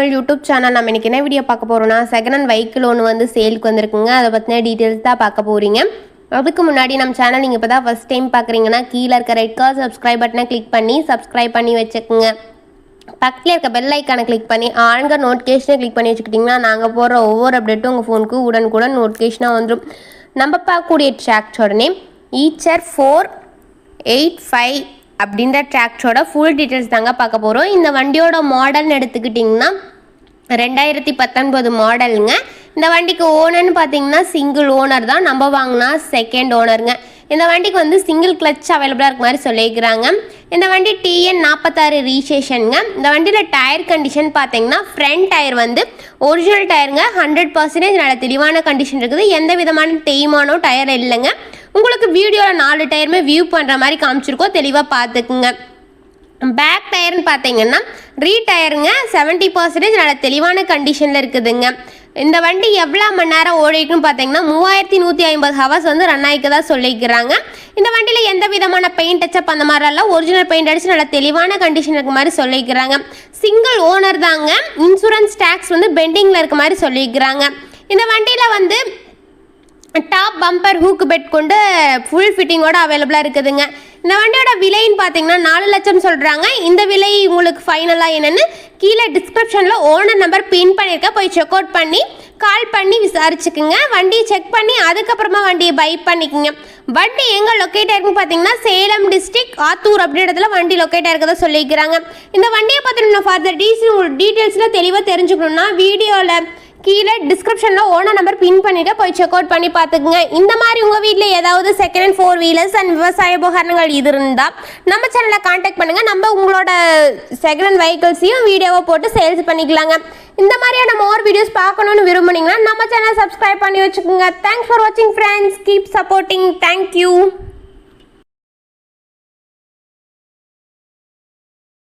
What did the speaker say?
உங்கள் YouTube channel. நம்ம இன்னைக்கு என்ன வீடியோ பார்க்க போறோம்னா, செகண்ட் ஹேண்ட் வெஹிக்கிள் ஒன்று வந்து சேலுக்கு வந்திருக்குங்க. அதை பற்றின டீட்டெயில்ஸ் தான் பார்க்க போறீங்க. அதுக்கு முன்னாடி நம்ம சேனல் நீங்கள் இப்போ தான் ஃபர்ஸ்ட் டைம் பார்க்குறீங்கன்னா, கீழே இருக்க ரெட் கலர் சப்ஸ்கிரைப் பட்டனை கிளிக் பண்ணி சப்ஸ்கிரைப் பண்ணி வச்சுக்கோங்க. பக்கத்தில் இருக்க பெல் ஐக்கானை கிளிக் பண்ணி ஆளுங்க நோட்டிஃபிகேஷனை கிளிக் பண்ணி வச்சுக்கிட்டிங்கன்னா, நாங்கள் போடுற ஒவ்வொரு அப்டேட்டும் உங்கள் ஃபோனுக்கு உடனுக்குடன் நோட்டிஃபிகேஷனாக வந்துடும். நம்ம பார்க்கக்கூடிய ட்ராக்டரோட நேம் ஈச்சர் 485 அப்படின்ற டிராக்டரோட ஃபுல் டீட்டெயில்ஸ் தாங்க பார்க்க போகிறோம். இந்த வண்டியோட மாடல்னு எடுத்துக்கிட்டிங்கன்னா 2019 மாடலுங்க. இந்த வண்டிக்கு ஓனர்னு பார்த்தீங்கன்னா சிங்கிள் ஓனர் தான். நம்ம வாங்கினா செகண்ட் ஓனருங்க. இந்த வண்டிக்கு வந்து சிங்கிள் கிளச் அவைலபிளாக இருக்க மாதிரி சொல்லியிருக்கிறாங்க. இந்த வண்டி TN 46 ரீசேஷனுங்க. இந்த வண்டியில் டயர் கண்டிஷன் பார்த்தீங்கன்னா ஃப்ரண்ட் டயர் வந்து ஒரிஜினல் டயருங்க. 100% நல்ல தெளிவான கண்டிஷன் இருக்குது. எந்த விதமான தேய்மானோ டயர் இல்லைங்க. உங்களுக்கு வீடியோவில் 4 டயருமே வியூ பண்ணுற மாதிரி காமிச்சிருக்கோம், தெளிவாக பார்த்துக்குங்க. பேக் டயர்னு பார்த்தீங்கன்னா ரீடயருங்க. 70% நல்ல தெளிவான கண்டிஷனில் இருக்குதுங்க. இந்த வண்டி எவ்வளோ மணி நேரம் ஓடிட்டுன்னு பார்த்தீங்கன்னா 3150 ஹவர்ஸ் வந்து ரன் ஆகிக்கதா சொல்லிக்கிறாங்க. இந்த வண்டியில் எந்த விதமான பெயிண்ட் டச்சப் அந்த மாதிரிலாம் ஒரிஜினல் பெயிண்ட் அடிச்சு நல்ல தெளிவான கண்டிஷன் இருக்க மாதிரி சொல்லிக்கிறாங்க. சிங்கிள் ஓனர் தாங்க. இன்சூரன்ஸ் டேக்ஸ் வந்து பெண்டிங்கில் இருக்க மாதிரி சொல்லிக்கிறாங்க. இந்த வண்டியில் வந்து டாப் பம்பர் ஹூக் பெட் கொண்டு ஃபுல் ஃபிட்டிங்கோட அவைலபிளாக இருக்குதுங்க. இந்த வண்டியோட விலைன்னு பார்த்தீங்கன்னா 4 லட்சம் சொல்கிறாங்க. இந்த விலை உங்களுக்கு ஃபைனலாக என்னென்னு கீழே டிஸ்கிரிப்ஷனில் ஓனர் நம்பர் பின் பண்ணியிருக்கேன். போய் செக் அவுட் பண்ணி கால் பண்ணி விசாரிச்சுக்குங்க. வண்டியை செக் பண்ணி அதுக்கப்புறமா வண்டியை பை பண்ணிக்கோங்க. வண்டி எங்கே லொக்கேட் ஆயிருக்குன்னு பார்த்தீங்கன்னா சேலம் டிஸ்ட்ரிக்ட் ஆத்தூர் அப்படின்றதுல வண்டி லொக்கேட் ஆயிருக்கதா சொல்லிக்கிறாங்க. இந்த வண்டியை பார்த்தீங்கன்னா ஃபர்தர் டீட்டெயில்ஸ்லாம் தெளிவாக தெரிஞ்சுக்கணுன்னா வீடியோவில் கீழே டிஸ்கிரிப்ஷனில் ஓனர் நம்பர் பின் பண்ணிவிட்டு போய் செக் அவுட் பண்ணி பார்த்துக்குங்க. இந்த மாதிரி உங்கள் வீட்டில் ஏதாவது செகண்ட் ஹேண்ட் 4 வீலர்ஸ் அண்ட் விவசாய உபகரணங்கள் இது இருந்தால் நம்ம சேனலை கான்டாக்ட் பண்ணுங்கள். நம்ம உங்களோட செகண்ட் ஹேண்ட் வெஹிக்கிள்ஸையும் வீடியோவை போட்டு சேல்ஸ் பண்ணிக்கலாங்க. இந்த மாதிரியான மோர் வீடியோஸ் பார்க்கணுன்னு விரும்புனீங்கன்னா நம்ம சேனல் சப்ஸ்கிரைப் பண்ணி வச்சுக்கோங்க. தேங்க்ஸ் ஃபார் வாட்சிங் ஃப்ரெண்ட்ஸ். Keep supporting. தேங்க்யூ.